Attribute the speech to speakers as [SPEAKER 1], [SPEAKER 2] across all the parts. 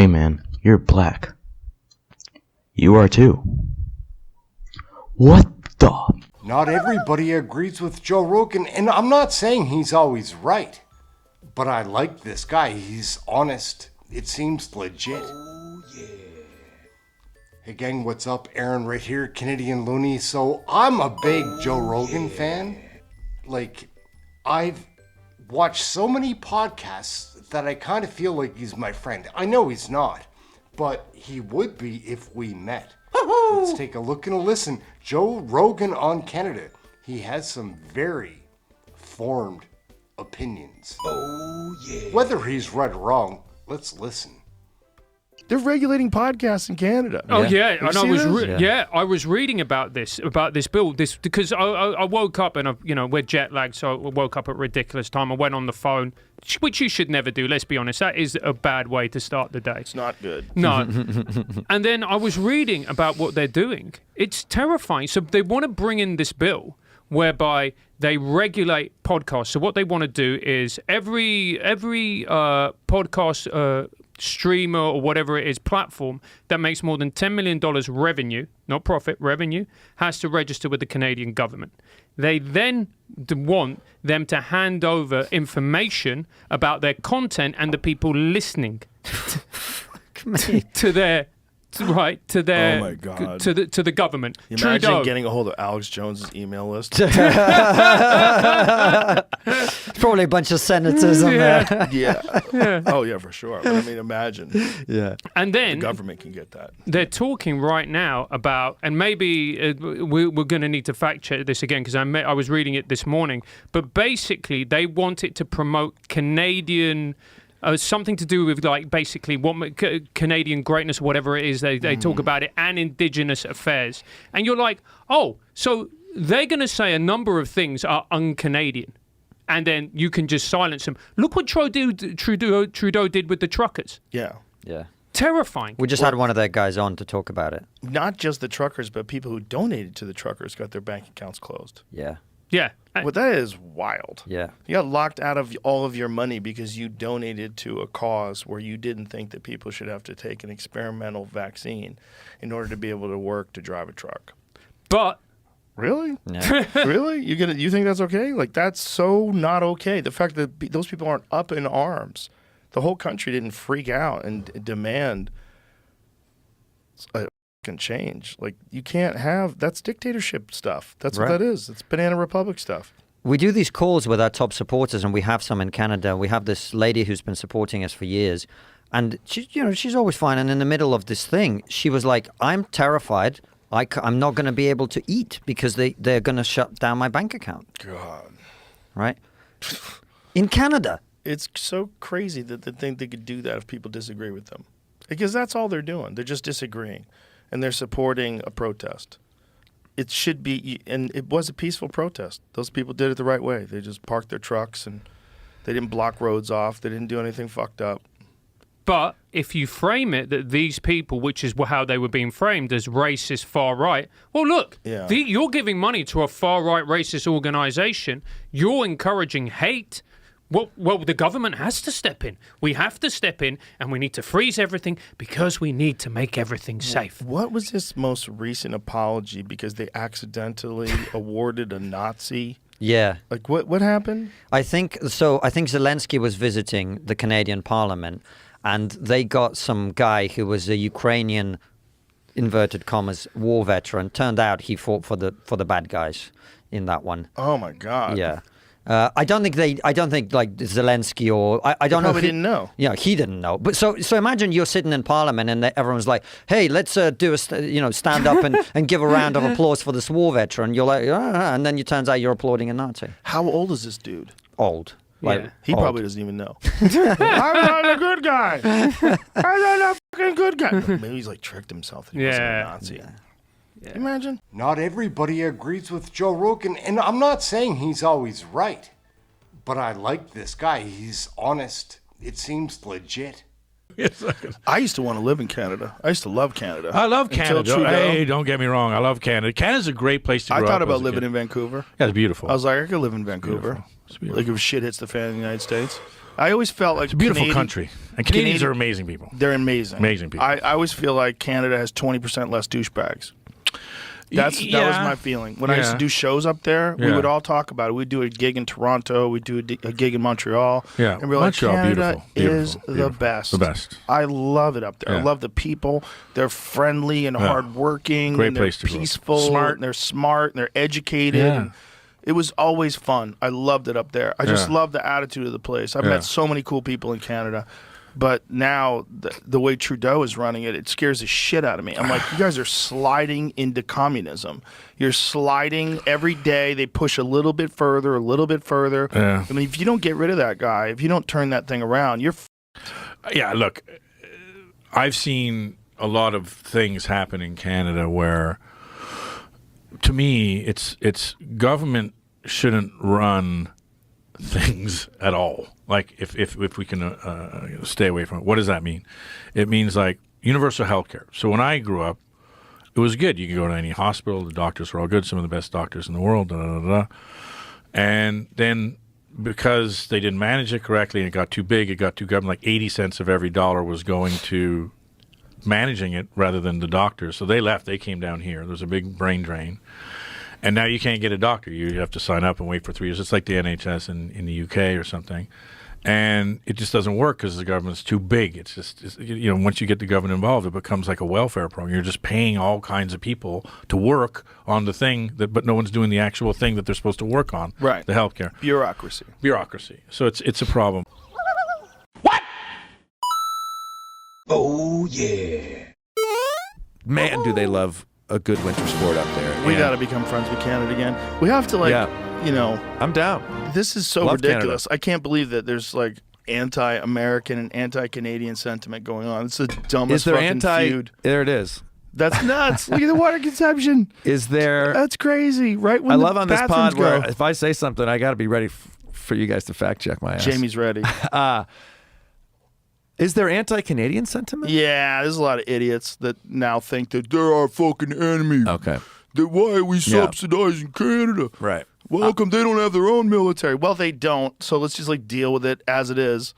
[SPEAKER 1] Hey man, you're black. You are too. What the?
[SPEAKER 2] Not everybody agrees with Joe Rogan, and I'm not saying he's always right. But I like this guy. He's honest. It seems legit. Oh, yeah. Hey gang, what's up? Aaron right here, Canadian Looney. So I'm a big Joe Rogan fan. Like, I've watched so many podcasts that I kind of feel like he's my friend. I know he's not, but he would be if we met. Let's take a look and a listen. Joe Rogan on Canada. He has some very formed opinions. Oh, yeah. Whether he's right or wrong, let's listen.
[SPEAKER 3] They're regulating podcasts in Canada.
[SPEAKER 4] Oh yeah, and
[SPEAKER 3] I
[SPEAKER 4] was reading about this bill, because I woke up and we're jet lagged, so I woke up at a ridiculous time. I went on the phone, which you should never do. Let's be honest, that is a bad way to start the day.
[SPEAKER 3] It's not good.
[SPEAKER 4] No. And then I was reading about what they're doing. It's terrifying. So they want to bring in this bill whereby they regulate podcasts. So what they want to do is every podcast streamer or whatever it is platform that makes more than $10 million revenue, not profit, revenue, has to register with the Canadian government. They then want them to hand over information about their content and the people listening to their to their
[SPEAKER 3] oh my God.
[SPEAKER 4] to the government.
[SPEAKER 3] Imagine
[SPEAKER 4] Trudeau.
[SPEAKER 3] getting a hold of Alex Jones's email list.
[SPEAKER 5] Probably a bunch of senators on there.
[SPEAKER 3] Yeah. Oh yeah, for sure. But I mean, imagine.
[SPEAKER 5] Yeah.
[SPEAKER 4] And then
[SPEAKER 3] The government can get that.
[SPEAKER 4] they're talking right now about, and maybe we're going to need to fact check this again because I was reading it this morning, but basically they want it to promote Canadian. Something to do with like basically what Canadian greatness, whatever it is, they talk about it, and Indigenous affairs. And you're like, oh, so they're going to say a number of things are un-Canadian, and then you can just silence them. Look what Trudeau did with the truckers.
[SPEAKER 3] Yeah.
[SPEAKER 5] Yeah.
[SPEAKER 4] Terrifying.
[SPEAKER 5] We just had one of their guys on to talk about it.
[SPEAKER 3] Not just the truckers, but people who donated to the truckers got their bank accounts closed.
[SPEAKER 5] Yeah.
[SPEAKER 4] Yeah.
[SPEAKER 3] Well, that is wild.
[SPEAKER 5] Yeah.
[SPEAKER 3] You got locked out of all of your money because you donated to a cause where you didn't think that people should have to take an experimental vaccine in order to be able to work to drive a truck.
[SPEAKER 4] But
[SPEAKER 3] really?
[SPEAKER 5] Yeah.
[SPEAKER 3] Really? You think that's okay? Like, that's so not okay. The fact that those people aren't up in arms. The whole country didn't freak out and demand a can change. Like, you can't have, that's dictatorship stuff. That's
[SPEAKER 5] Right.
[SPEAKER 3] what that is. It's Banana Republic stuff.
[SPEAKER 5] We do these calls with our top supporters, and we have some in Canada. We have this lady who's been supporting us for years, and she's always fine. And in the middle of this thing, she was like, "I'm terrified. I'm not going to be able to eat because they're going to shut down my bank account."
[SPEAKER 3] God.
[SPEAKER 5] Right? In Canada.
[SPEAKER 3] It's so crazy that they think they could do that if people disagree with them. Because that's all they're doing. They're just disagreeing. And they're supporting a protest. It should be, and it was a peaceful protest. Those people did it the right way. They just parked their trucks and they didn't block roads off. They didn't do anything fucked up.
[SPEAKER 4] But if you frame it that these people, which is how they were being framed as racist far right, well, look, you're giving money to a far right racist organization. You're encouraging hate. Well, the government has to step in. We have to step in, and we need to freeze everything because we need to make everything safe.
[SPEAKER 3] What was this most recent apology because they accidentally awarded a Nazi?
[SPEAKER 5] Yeah.
[SPEAKER 3] Like, what happened?
[SPEAKER 5] I think Zelensky was visiting the Canadian Parliament, and they got some guy who was a Ukrainian, inverted commas, war veteran. Turned out he fought for the bad guys in that one.
[SPEAKER 3] Oh my God.
[SPEAKER 5] Yeah. I don't think like Zelensky or I don't know.
[SPEAKER 3] Probably didn't know.
[SPEAKER 5] Yeah, he didn't know. But so imagine you're sitting in Parliament and everyone's like, "Hey, let's do stand up and give a round of applause for this war veteran." You're like, and then it turns out you're applauding a Nazi.
[SPEAKER 3] How old is this dude?
[SPEAKER 5] Old. Like,
[SPEAKER 3] he probably doesn't even know. I'm not a good guy. I'm not a fucking good guy. Maybe he's like tricked himself that he wasn't a Nazi. Yeah. Yeah. Imagine.
[SPEAKER 2] Not everybody agrees with Joe Rogan, and I'm not saying he's always right, but I like this guy. He's honest. It seems legit.
[SPEAKER 3] I used to want to live in Canada. I used to love Canada.
[SPEAKER 6] I love Canada. Hey, don't get me wrong. I love Canada. Canada's a great place to grow up.
[SPEAKER 3] I thought about living in Vancouver.
[SPEAKER 6] Yeah, it's beautiful.
[SPEAKER 3] I was like, I could live in Vancouver.
[SPEAKER 6] It's beautiful.
[SPEAKER 3] Like if shit hits the fan in the United States. I always felt like
[SPEAKER 6] It's a beautiful country. And Canadians are amazing people.
[SPEAKER 3] They're amazing.
[SPEAKER 6] Amazing people.
[SPEAKER 3] I always feel like Canada has 20% less douchebags. That was my feeling. When I used to do shows up there, we would all talk about it. We'd do a gig in Toronto. We'd do a gig in Montreal.
[SPEAKER 6] Yeah.
[SPEAKER 3] And we're like,
[SPEAKER 6] Montreal,
[SPEAKER 3] Canada is
[SPEAKER 6] beautiful.
[SPEAKER 3] the best.
[SPEAKER 6] The best.
[SPEAKER 3] I love it up there.
[SPEAKER 6] Yeah.
[SPEAKER 3] I love the people. They're friendly and hardworking.
[SPEAKER 6] Great
[SPEAKER 3] and
[SPEAKER 6] place to
[SPEAKER 3] they're
[SPEAKER 6] go.
[SPEAKER 3] peaceful.
[SPEAKER 6] Smart.
[SPEAKER 3] And they're smart. And they're educated.
[SPEAKER 6] Yeah.
[SPEAKER 3] And it was always fun. I loved it up there. I just love the attitude of the place. I've met so many cool people in Canada. But now, the way Trudeau is running it, it scares the shit out of me. I'm like, you guys are sliding into communism. You're sliding every day. They push a little bit further, a little bit further.
[SPEAKER 6] Yeah.
[SPEAKER 3] I mean, if you don't get rid of that guy, if you don't turn that thing around, you're
[SPEAKER 6] Yeah, look, I've seen a lot of things happen in Canada where, to me, it's government shouldn't run things at all. Like if we can stay away from it. What does that mean? It means like universal health care. So when I grew up, it was good. You could go to any hospital. The doctors were all good. Some of the best doctors in the world. Da, da, da, da. And then because they didn't manage it correctly and it got too big, it got too government. Like 80 cents of every dollar was going to managing it rather than the doctors. So they left. They came down here. There was a big brain drain. And now you can't get a doctor. You have to sign up and wait for 3 years. It's like the NHS in the UK or something. And it just doesn't work because the government's too big. It's just, once you get the government involved, it becomes like a welfare program. You're just paying all kinds of people to work on the thing, but no one's doing the actual thing that they're supposed to work on.
[SPEAKER 3] Right.
[SPEAKER 6] The healthcare.
[SPEAKER 3] Bureaucracy.
[SPEAKER 6] So it's a problem.
[SPEAKER 7] Oh, yeah.
[SPEAKER 8] Man, do they love a good winter sport up there.
[SPEAKER 3] We
[SPEAKER 8] And
[SPEAKER 3] got to become friends with Canada again. We have to,
[SPEAKER 8] I'm down.
[SPEAKER 3] this is so
[SPEAKER 8] Love
[SPEAKER 3] ridiculous. I can't believe that there's like anti-American and anti-Canadian sentiment going on. It's the dumbest
[SPEAKER 8] Is there
[SPEAKER 3] fucking feud.
[SPEAKER 8] There it is.
[SPEAKER 3] That's nuts. Look at the water consumption.
[SPEAKER 8] Is there?
[SPEAKER 3] That's crazy. Right when
[SPEAKER 8] I
[SPEAKER 3] the
[SPEAKER 8] love on this
[SPEAKER 3] bathrooms
[SPEAKER 8] pod where
[SPEAKER 3] go.
[SPEAKER 8] if I say something, I got to be ready for you guys to fact check my ass.
[SPEAKER 3] Jamie's ready.
[SPEAKER 8] Is there anti-Canadian sentiment?
[SPEAKER 3] Yeah, there's a lot of idiots that now think that they're our fucking enemy.
[SPEAKER 8] Okay.
[SPEAKER 3] That why are we subsidizing Canada?
[SPEAKER 8] Right.
[SPEAKER 3] Well, how come they don't have their own military? Well, they don't. So let's just like deal with it as it is.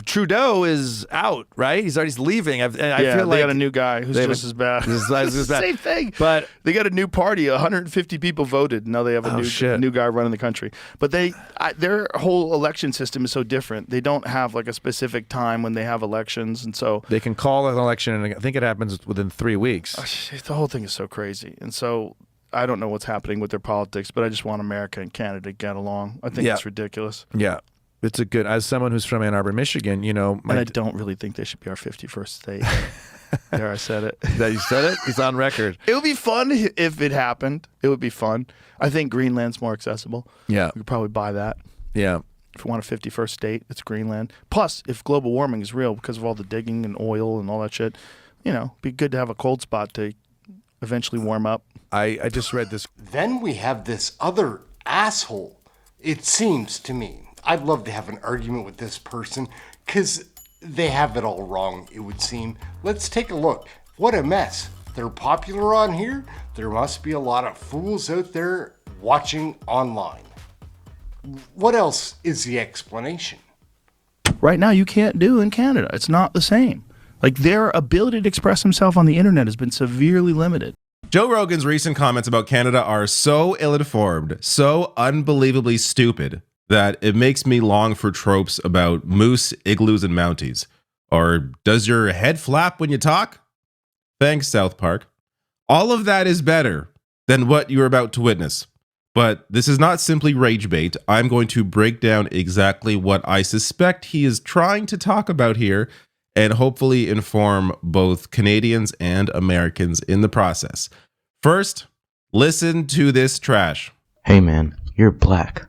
[SPEAKER 8] Trudeau is out, right? He's leaving. I
[SPEAKER 3] Yeah,
[SPEAKER 8] feel
[SPEAKER 3] they
[SPEAKER 8] like
[SPEAKER 3] got a new guy who's just as bad.
[SPEAKER 8] Just as bad.
[SPEAKER 3] Same thing.
[SPEAKER 8] But
[SPEAKER 3] they got a new party. 150 people voted. Now they have a new guy running the country. But their whole election system is so different. They don't have like a specific time when they have elections, and so
[SPEAKER 8] they can call an election, and I think it happens within 3 weeks.
[SPEAKER 3] The whole thing is so crazy. And so I don't know what's happening with their politics, but I just want America and Canada to get along. I think it's ridiculous.
[SPEAKER 8] Yeah. It's a good, as someone who's from Ann Arbor, Michigan, and
[SPEAKER 3] I don't really think they should be our 51st state. There, I said it.
[SPEAKER 8] That you said it? It's on record.
[SPEAKER 3] It would be fun if it happened. It would be fun. I think Greenland's more accessible.
[SPEAKER 8] Yeah.
[SPEAKER 3] We could probably buy that.
[SPEAKER 8] Yeah.
[SPEAKER 3] If we want a 51st state, it's Greenland. Plus, if global warming is real because of all the digging and oil and all that shit, it'd be good to have a cold spot to eventually warm up.
[SPEAKER 8] I just read this.
[SPEAKER 2] Then we have this other asshole, it seems to me. I'd love to have an argument with this person because they have it all wrong, it would seem. Let's take a look. What a mess. They're popular on here. There must be a lot of fools out there watching online. What else is the explanation?
[SPEAKER 3] Right now, you can't do in Canada. It's not the same. Like, their ability to express himself on the internet has been severely limited.
[SPEAKER 9] Joe Rogan's recent comments about Canada are so ill-informed, so unbelievably stupid, that it makes me long for tropes about moose, igloos, and mounties. Or, does your head flap when you talk? Thanks, South Park. All of that is better than what you're about to witness. But this is not simply rage bait. I'm going to break down exactly what I suspect he is trying to talk about here and hopefully inform both Canadians and Americans in the process. First, listen to this trash.
[SPEAKER 1] Hey man, you're black.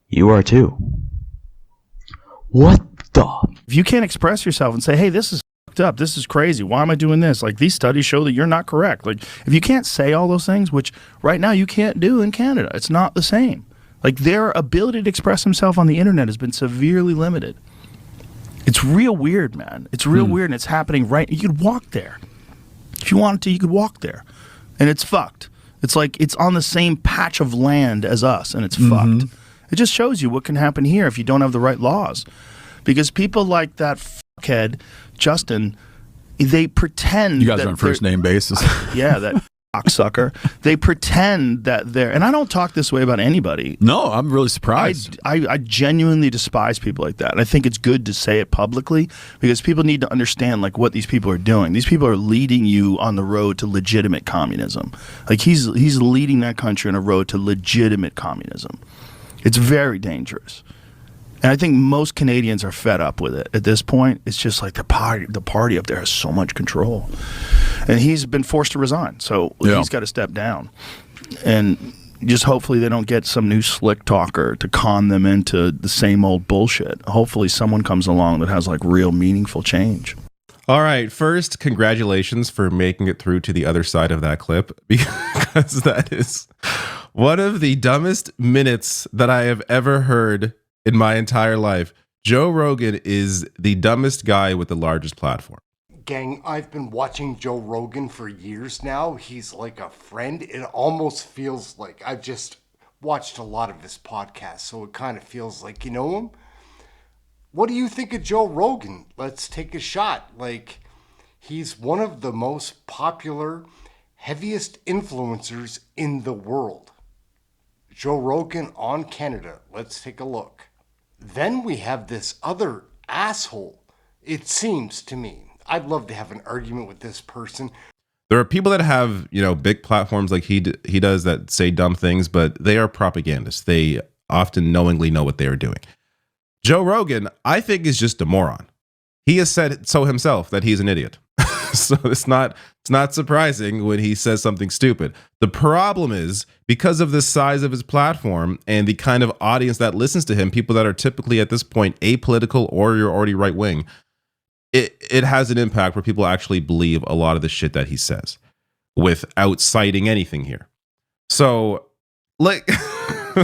[SPEAKER 1] You are too. What the?
[SPEAKER 3] If you can't express yourself and say, hey, this is fucked up, this is crazy, why am I doing this? Like, these studies show that you're not correct. Like, if you can't say all those things, which right now you can't do in Canada, it's not the same. Like, their ability to express himself on the internet has been severely limited. It's real weird, man. It's real weird, and it's happening right. You could walk there. If you wanted to, you could walk there. And it's fucked. It's like it's on the same patch of land as us, and it's fucked. It just shows you what can happen here if you don't have the right laws. Because people like that fuckhead, Justin, they pretend
[SPEAKER 10] you guys are on first name basis.
[SPEAKER 3] Yeah, that cocksucker. They pretend that they're, and I don't talk this way about anybody.
[SPEAKER 10] No, I'm really surprised.
[SPEAKER 3] I genuinely despise people like that. And I think it's good to say it publicly because people need to understand like what these people are doing. These people are leading you on the road to legitimate communism. Like he's leading that country on a road to legitimate communism. It's very dangerous. And I think most Canadians are fed up with it at this point. It's just like the party up there has so much control. And he's been forced to resign, so he's got to step down. And just hopefully they don't get some new slick talker to con them into the same old bullshit. Hopefully someone comes along that has like real meaningful change.
[SPEAKER 9] All right, first, congratulations for making it through to the other side of that clip, because that is one of the dumbest minutes that I have ever heard in my entire life. Joe Rogan is the dumbest guy with the largest platform.
[SPEAKER 2] Gang, I've been watching Joe Rogan for years now. He's like a friend. It almost feels like I've just watched a lot of his podcasts, so it kind of feels like you know him. What do you think of Joe Rogan? Let's take a shot. Like, he's one of the most popular, heaviest influencers in the world. Joe Rogan on Canada. Let's take a look. Then we have this other asshole, it seems to me. I'd love to have an argument with this person.
[SPEAKER 9] There are people that have, big platforms like he does that say dumb things, but they are propagandists. They often knowingly know what they are doing. Joe Rogan, I think, is just a moron. He has said so himself that he's an idiot. So it's not surprising when he says something stupid. The problem is, because of the size of his platform and the kind of audience that listens to him, people that are typically at this point apolitical or you're already right wing, it has an impact where people actually believe a lot of the shit that he says without citing anything here. So, like,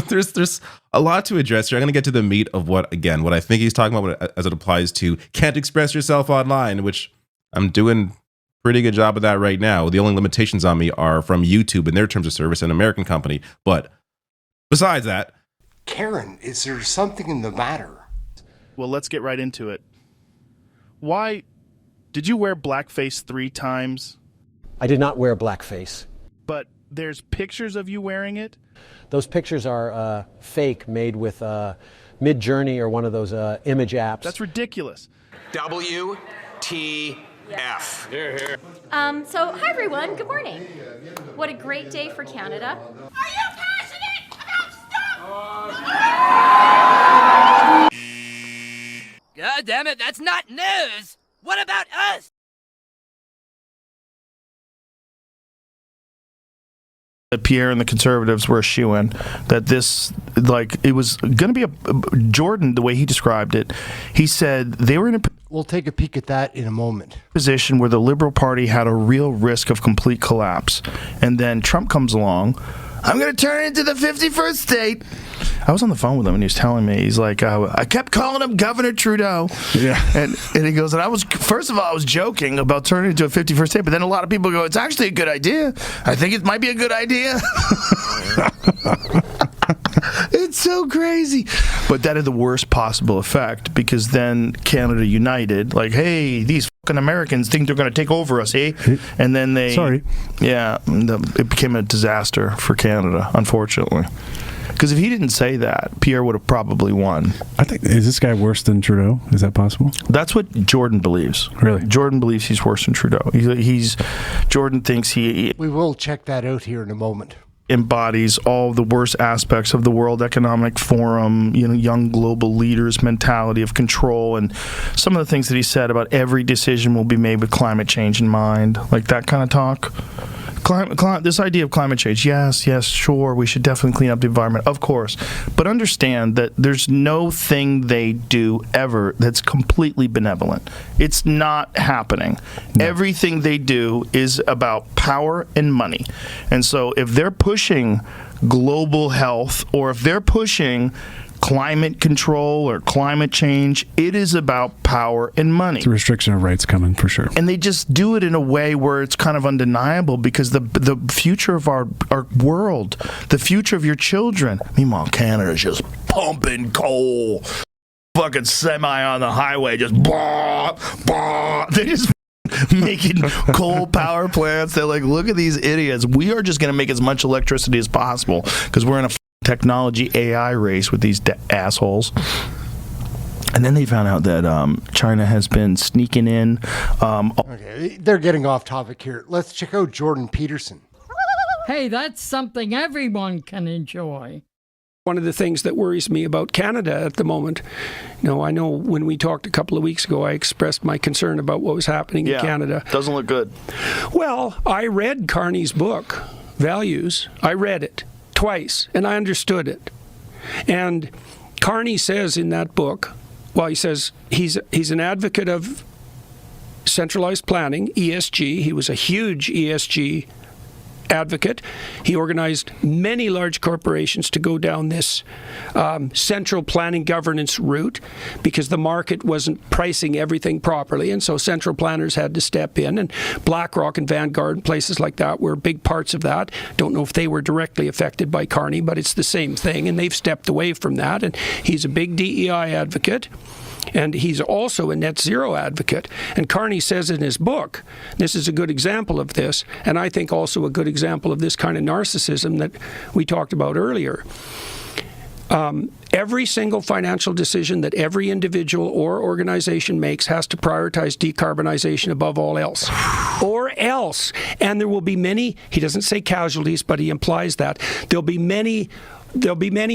[SPEAKER 9] there's a lot to address here. I'm going to get to the meat of what I think he's talking about as it applies to can't express yourself online, which I'm doing a pretty good job of that right now. The only limitations on me are from YouTube and their terms of service, an American company. But besides that,
[SPEAKER 2] Karen, is there something in the matter?
[SPEAKER 3] Well, let's get right into it. Why did you wear blackface 3 times?
[SPEAKER 11] I did not wear blackface.
[SPEAKER 3] But there's pictures of you wearing it?
[SPEAKER 11] Those pictures are fake, made with Mid-Journey or one of those image apps.
[SPEAKER 3] That's ridiculous.
[SPEAKER 12] WTF.
[SPEAKER 13] Here, here. So, hi everyone, good morning. What a great day for Canada. Are you passionate about stuff?
[SPEAKER 14] God damn it, that's not news! What about us?
[SPEAKER 3] That Pierre and the Conservatives were a shoo-in, that this, like, it was going to be Jordan, the way he described it, he said they were in a...
[SPEAKER 2] We'll take a peek at that in a moment.
[SPEAKER 3] ...position where the Liberal Party had a real risk of complete collapse. And then Trump comes along, I'm going to turn it into the 51st state. I was on the phone with him and he was telling me, he's like, I kept calling him Governor Trudeau. Yeah. And he goes, and I was, first of all, I was joking about turning it into a 51st state, but then a lot of people go, it's actually a good idea. I think it might be a good idea. It's so crazy. But that had the worst possible effect because then Canada united, like, hey, these fucking Americans think they're going to take over us, eh? And then they...
[SPEAKER 15] Sorry.
[SPEAKER 3] Yeah, it became a disaster for Canada, unfortunately. Because if he didn't say that, Pierre would have probably won.
[SPEAKER 15] I think, is this guy worse than Trudeau? Is that possible?
[SPEAKER 3] That's what Jordan believes.
[SPEAKER 15] Really?
[SPEAKER 3] Jordan believes he's worse than Trudeau. Jordan thinks he...
[SPEAKER 2] We will check that out here in a moment.
[SPEAKER 3] Embodies all the worst aspects of the World Economic Forum, young global leaders' mentality of control, and some of the things that he said about every decision will be made with climate change in mind, like that kind of talk. This idea of climate change, yes, sure, we should definitely clean up the environment, of course, but understand that there's no thing they do ever that's completely benevolent. It's not happening. No. Everything they do is about power and money. And so if they're pushing global health or if they're pushing climate control or climate change. It is about power and money.
[SPEAKER 15] It's a restriction of rights coming for sure.
[SPEAKER 3] And they just do it in a way where it's kind of undeniable because the future of our world, the future of your children. Meanwhile, Canada's just pumping coal. Fucking semi on the highway, just blah, blah. They just making coal power plants. They're like, look at these idiots. We are just going to make as much electricity as possible because we're in a technology AI race with these assholes. And then they found out that China has been sneaking in.
[SPEAKER 2] Okay, they're getting off topic here. Let's check out Jordan Peterson.
[SPEAKER 12] Hey, that's something everyone can enjoy.
[SPEAKER 16] One of the things that worries me about Canada at the moment, I know when we talked a couple of weeks ago, I expressed my concern about what was happening in Canada.
[SPEAKER 3] Doesn't look good.
[SPEAKER 16] Well, I read Carney's book, Values. I read it twice, and I understood it. And Carney says in that book, he says he's an advocate of centralized planning, ESG. He was a huge ESG advocate. He organized many large corporations to go down this central planning governance route because the market wasn't pricing everything properly, and so central planners had to step in, and BlackRock and Vanguard and places like that were big parts of that. Don't know if they were directly affected by Carney, but it's the same thing, and they've stepped away from that, and he's a big DEI advocate. And he's also a net zero advocate. And Carney says in his book, this is a good example of this, and I think also a good example of this kind of narcissism that we talked about earlier. Every single financial decision that every individual or organization makes has to prioritize decarbonization above all else. Or else. And there will be many, he doesn't say casualties, but he implies that. There'll be many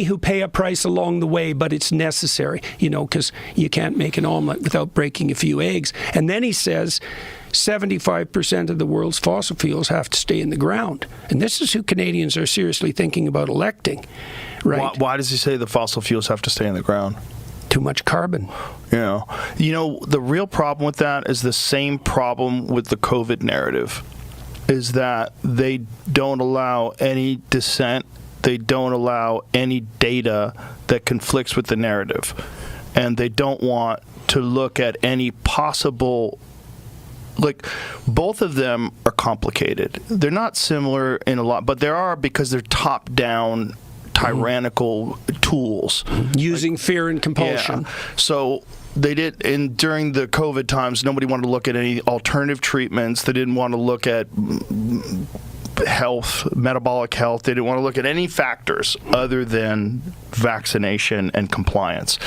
[SPEAKER 16] who pay a price along the way, but it's necessary, because you can't make an omelet without breaking a few eggs. And then he says 75% of the world's fossil fuels have to stay in the ground. And this is who Canadians are seriously thinking about electing, right?
[SPEAKER 3] Why does he say the fossil fuels have to stay in the ground?
[SPEAKER 16] Too much carbon.
[SPEAKER 3] The real problem with that is the same problem with the COVID narrative, is that they don't allow any dissent. They don't allow any data that conflicts with the narrative. And they don't want to look at any possible, both of them are complicated. They're not similar in a lot, but there are because they're top-down tyrannical tools.
[SPEAKER 16] Using fear and compulsion.
[SPEAKER 3] Yeah. So they did, during the COVID times, nobody wanted to look at any alternative treatments. They didn't want to look at health, metabolic health. They didn't want to look at any factors other than vaccination and compliance.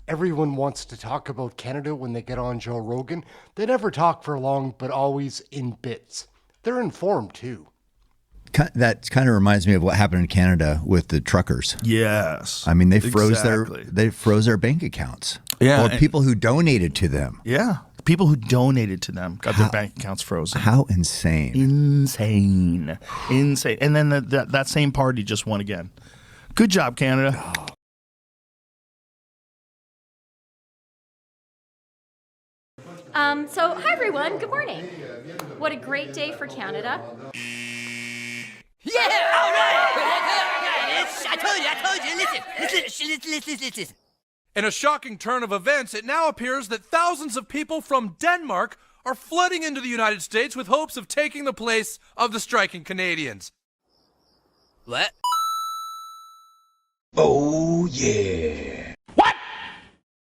[SPEAKER 2] Everyone wants to talk about Canada when they get on Joe Rogan. They never talk for long, but always in bits. They're informed too.
[SPEAKER 17] That kind of reminds me of what happened in Canada with the truckers.
[SPEAKER 3] Yes.
[SPEAKER 17] I mean, they froze their bank accounts.
[SPEAKER 3] Yeah.
[SPEAKER 17] Or people who donated to them.
[SPEAKER 3] Yeah. People who donated to them got their bank accounts frozen.
[SPEAKER 17] How insane.
[SPEAKER 3] Insane. And then that same party just won again. Good job, Canada.
[SPEAKER 13] Hi everyone, good morning. What a great day for Canada.
[SPEAKER 14] Yeah, all right. I told you. Listen.
[SPEAKER 18] In a shocking turn of events, it now appears that thousands of people from Denmark are flooding into the United States with hopes of taking the place of the striking Canadians.
[SPEAKER 14] What?
[SPEAKER 7] Oh, yeah.